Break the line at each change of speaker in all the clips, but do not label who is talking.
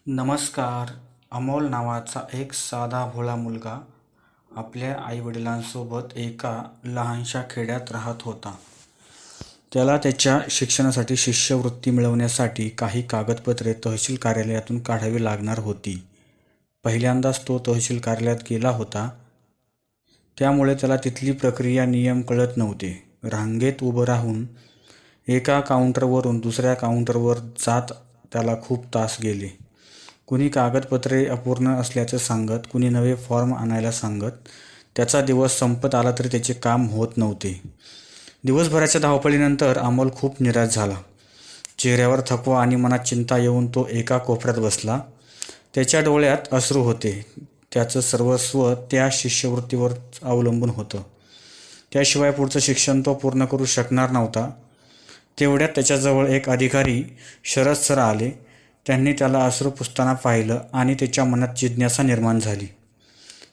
नमस्कार. अमोल नावाचा एक साधा भोळा मुलगा आपल्या आईवडिलांसोबत एका लहानशा खेड्यात राहत होता. त्याला त्याच्या शिक्षणासाठी शिष्यवृत्ती मिळवण्यासाठी काही कागदपत्रे तहसील कार्यालयातून काढावी लागणार होती. पहिल्यांदाच तो तहसील कार्यालयात गेला होता, त्यामुळे त्याला तिथली प्रक्रिया नियम कळत नव्हते. रांगेत उभं राहून एका काउंटरवरून दुसऱ्या काउंटरवर जात त्याला खूप तास गेले. कुणी कागदपत्रे अपूर्ण असल्याचं सांगत, कुणी नवे फॉर्म आणायला सांगत. त्याचा दिवस संपत आला तरी त्याचे काम होत नव्हते. दिवसभराच्या धावपळीनंतर अमोल खूप निराश झाला. चेहऱ्यावर थकवा आणि मनात चिंता येऊन तो एका कोपऱ्यात बसला. त्याच्या डोळ्यात अश्रू होते. त्याचं सर्वस्व त्या शिष्यवृत्तीवर अवलंबून होतं. त्याशिवाय पुढचं शिक्षण तो पूर्ण करू शकणार नव्हता. तेवढ्यात त्याच्याजवळ एक अधिकारी शरद सर आले. त्यांनी त्याला अश्रू पुसताना पाहिलं आणि त्याच्या मनात जिज्ञासा निर्माण झाली.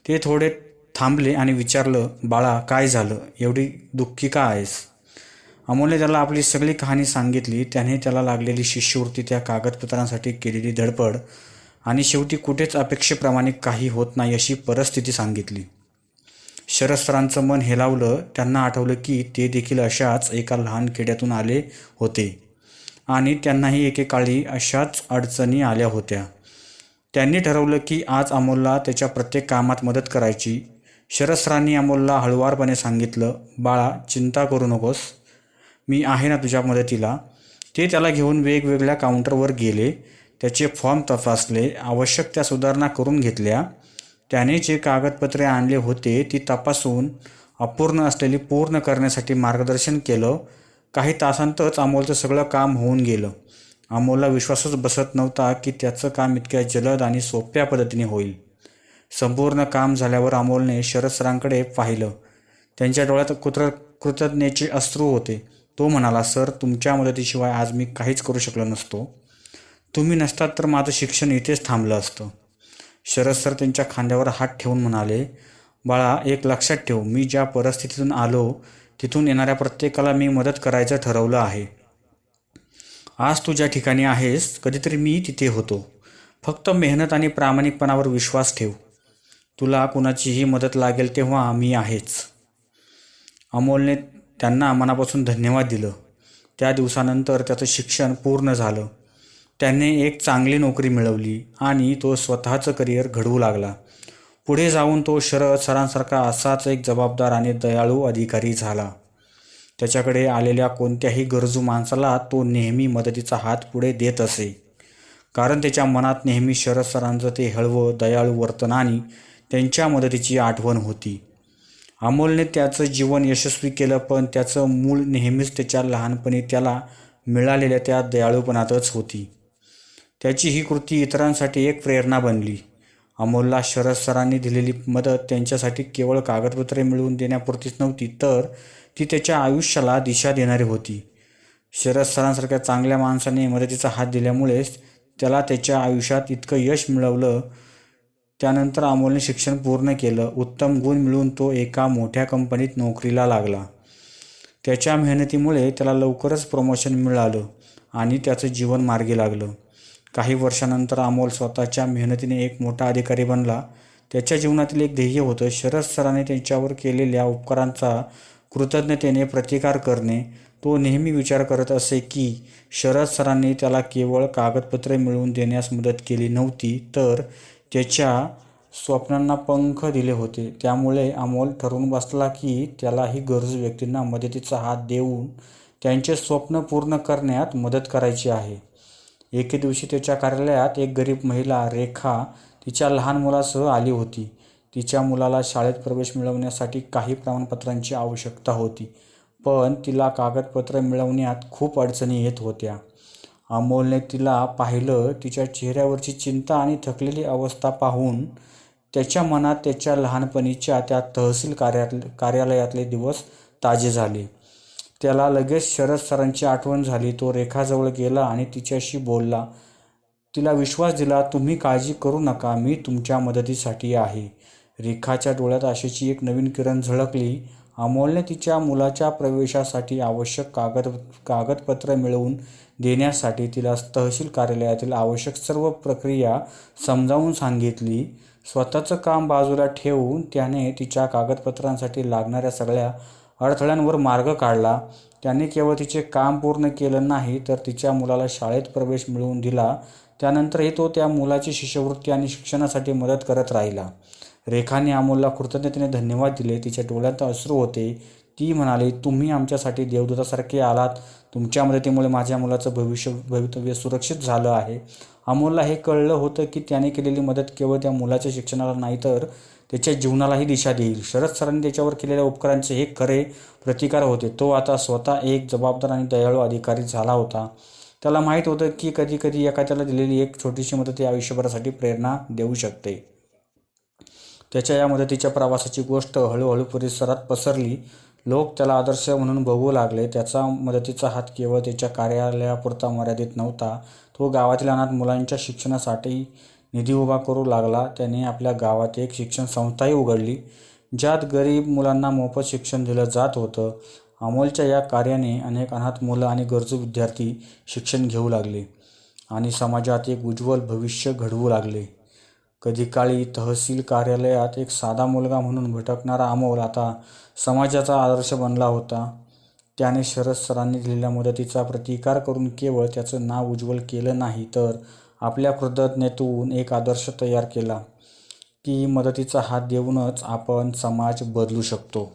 ते थोडे थांबले आणि विचारलं, "बाळा, काय झालं? एवढी दुःखी का आहेस?" अमोलने त्याला आपली सगळी कहाणी सांगितली. त्याने त्याला लागलेली शिष्यवृत्ती, त्या कागदपत्रांसाठी केलेली धडपड आणि शेवटी कुठेच अपेक्षेप्रमाणे काही होत नाही अशी परिस्थिती सांगितली. शरद सरांचं मन हेलावलं. त्यांना आठवलं की ते देखील अशाच एका लहान खेड्यातून आले होते आणि त्यांनाही एकेकाळी अशाच अडचणी आल्या होत्या. त्यांनी ठरवलं की आज अमोलला त्याच्या प्रत्येक कामात मदत करायची. शरद सरांनी अमोलला हळुवारपणे सांगितलं, "बाळा, चिंता करू नकोस. मी आहे ना तुझ्या मदतीला." ते त्याला घेऊन वेगवेगळ्या काउंटरवर गेले. त्याचे फॉर्म तपासले, आवश्यक त्या सुधारणा करून घेतल्या. त्याने जे कागदपत्रे आणले होते ती तपासून अपूर्ण असलेली पूर्ण करण्यासाठी मार्गदर्शन केलं. काही तासांतच अमोलचं सगळं काम होऊन गेलं. अमोलला विश्वासच बसत नव्हता की त्याचं काम इतक्या जलद आणि सोप्या पद्धतीने होईल. संपूर्ण काम झाल्यावर अमोलने शरद सरांकडे पाहिलं. त्यांच्या डोळ्यात कृतज्ञतेचे अश्रू होते. तो म्हणाला, "सर, तुमच्या मदतीशिवाय आज मी काहीच करू शकलो नसतो. तुम्ही नसतात तर माझं शिक्षण इथेच थांबलं असतं." शरद सर त्यांच्या खांद्यावर हात ठेवून म्हणाले, "बाळा, एक लक्षात ठेव, मी ज्या परिस्थितीतून आलो तिथून येणाऱ्या प्रत्येकाला मी मदत करायचं ठरवलं आहे. आज तू ज्या ठिकाणी आहेस, कधीतरी मी तिथे होतो. फक्त मेहनत आणि प्रामाणिकपणावर विश्वास ठेव. तुला कुणाचीही मदत लागेल तेव्हा मी आहेच." अमोलने त्यांना मनापासून धन्यवाद दिलं. त्या दिवसानंतर त्याचं शिक्षण पूर्ण झालं. त्याने एक चांगली नोकरी मिळवली आणि तो स्वतःचं करिअर घडवू लागला. पुढे जाऊन तो शरद सरांसारखा असाच एक जबाबदार आणि दयाळू अधिकारी झाला. त्याच्याकडे आलेल्या कोणत्याही गरजू माणसाला तो नेहमी मदतीचा हात पुढे देत असे. कारण त्याच्या मनात नेहमी शरद सरांचं ते हळवं, दयाळू वर्तन आणि त्यांच्या मदतीची आठवण होती. अमोलने त्याचं जीवन यशस्वी केलं, पण त्याचं मूळ नेहमीच त्याच्या लहानपणी त्याला मिळालेल्या त्या दयाळूपणातच होती. त्याची ही कृती इतरांसाठी एक प्रेरणा बनली. अमोलला शरद सरांनी दिलेली मदत त्यांच्यासाठी केवळ कागदपत्रे मिळवून देण्यापुरतीच नव्हती, तर ती त्याच्या आयुष्याला दिशा देणारी होती. शरद सरांसारख्या चांगल्या माणसाने मदतीचा हात दिल्यामुळेच त्याला त्याच्या आयुष्यात इतकं यश मिळवलं. त्यानंतर अमोलने शिक्षण पूर्ण केलं. उत्तम गुण मिळवून तो एका मोठ्या कंपनीत नोकरीला लागला. त्याच्या मेहनतीमुळे त्याला लवकरच प्रमोशन मिळालं आणि त्याचं जीवन मार्गी लागलं. काही वर्षानंतर अमोल स्वतःच्या मेहनतीने एक मोठा अधिकारी बनला. त्याच्या जीवनातील एक ध्येय होतं, शरद सरांनी त्यांच्यावर केलेल्या उपकारांचा कृतज्ञतेने प्रतिकार करणे. तो नेहमी विचार करत असे की शरद सरांनी त्याला केवळ कागदपत्रे मिळवून देण्यास मदत केली नव्हती, तर त्याच्या स्वप्नांना पंख दिले होते. त्यामुळे अमोल ठरवून बसला की त्यालाही गरजू व्यक्तींना मदतीचा हात देऊन त्यांचे स्वप्न पूर्ण करण्यात मदत करायची आहे. एके दिवशी त्याच्या कार्यालयात एक गरीब महिला, रेखा, तिच्या लहान मुलासह आली होती. तिच्या मुलाला शाळेत प्रवेश मिळवण्यासाठी काही प्रमाणपत्रांची आवश्यकता होती, पण तिला कागदपत्र मिळवण्यात खूप अडचणी येत होत्या. अमोलने तिला पाहिलं. तिच्या चेहऱ्यावरची चिंता आणि थकलेली अवस्था पाहून त्याच्या मनात त्याच्या लहानपणीच्या त्या तहसील कार्यालयातले दिवस ताजे झाले. त्याला लगेच शरद सरांची आठवण झाली. तो रेखाजवळ गेला आणि तिच्याशी बोलला. तिला विश्वास दिला, "तुम्ही काळजी करू नका, मी तुमच्या मदतीसाठी आहे." रेखाच्या डोळ्यात आशेची एक नवीन किरण झळकली. अमोलने तिच्या मुलाच्या प्रवेशासाठी आवश्यक कागदपत्र मिळवून देण्यासाठी तिला तहसील कार्यालयातील आवश्यक सर्व प्रक्रिया समजावून सांगितली. स्वतःचं काम बाजूला ठेवून त्याने तिच्या कागदपत्रांसाठी लागणाऱ्या सगळ्या अडथळ्यांवर मार्ग काढला. त्याने केवळ तिचे काम पूर्ण केलं नाही तर तिच्या मुलाला शाळेत प्रवेश मिळवून दिला. त्यानंतरही तो त्या मुलाची शिष्यवृत्ती आणि शिक्षणासाठी मदत करत राहिला. रेखाने अमोलला कृतज्ञतेने धन्यवाद दिले. तिच्या डोळ्यात अश्रू होते. ती म्हणाली, तुम्ही आमच्यासाठी देवदूतासारखे आलात. तुमच्या मदतीमुळे माझ्या मुलाचं भवितव्य सुरक्षित झालं आहे. अमोलला हे कळलं होतं की त्याने केलेली मदत केवळ त्या मुलाच्या शिक्षणाला नाही तर त्याच्या जीवनालाही दिशा देईल. शरद सरांनी त्याच्यावर केलेल्या उपकारांचे हे खरे प्रतिकार होते. तो आता स्वतः एक जबाबदार आणि दयाळू अधिकारी झाला होता. त्याला माहीत होतं की कधी कधी एखाद्याला दिलेली एक छोटीशी मदत ही आयुष्यभरासाठी प्रेरणा देऊ शकते. त्याच्या या मदतीच्या प्रवासाची गोष्ट हळूहळू परिसरात पसरली. लोक त्याला आदर्श म्हणून बघू लागले. त्याचा मदतीचा हात केवळ त्याच्या कार्यालयापुरता मर्यादित नव्हता. तो गावातील अनाथ मुलांच्या शिक्षणासाठी निधी उभा करू लागला. त्याने आपल्या गावात एक शिक्षण संस्थाही उघडली ज्यात गरीब मुलांना मोफत शिक्षण दिलं जात होतं. अमोलच्या या कार्याने अनेक अनाथ मुलं आणि गरजू विद्यार्थी शिक्षण घेऊ लागले आणि समाजात एक उज्ज्वल भविष्य घडवू लागले. कधी काळी तहसील कार्यालयात एक साधा मुलगा म्हणून भटकणारा अमोल आता समाजाचा आदर्श बनला होता. त्याने शरद सरांनी दिलेल्या मदतीचा प्रतिकार करून केवळ त्याचं नाव उज्ज्वल केलं नाही तर आपल्या कृतज्ञतेतून एक आदर्श तयार केला की मदतीचा हात देऊनच आपण समाज बदलू शकतो.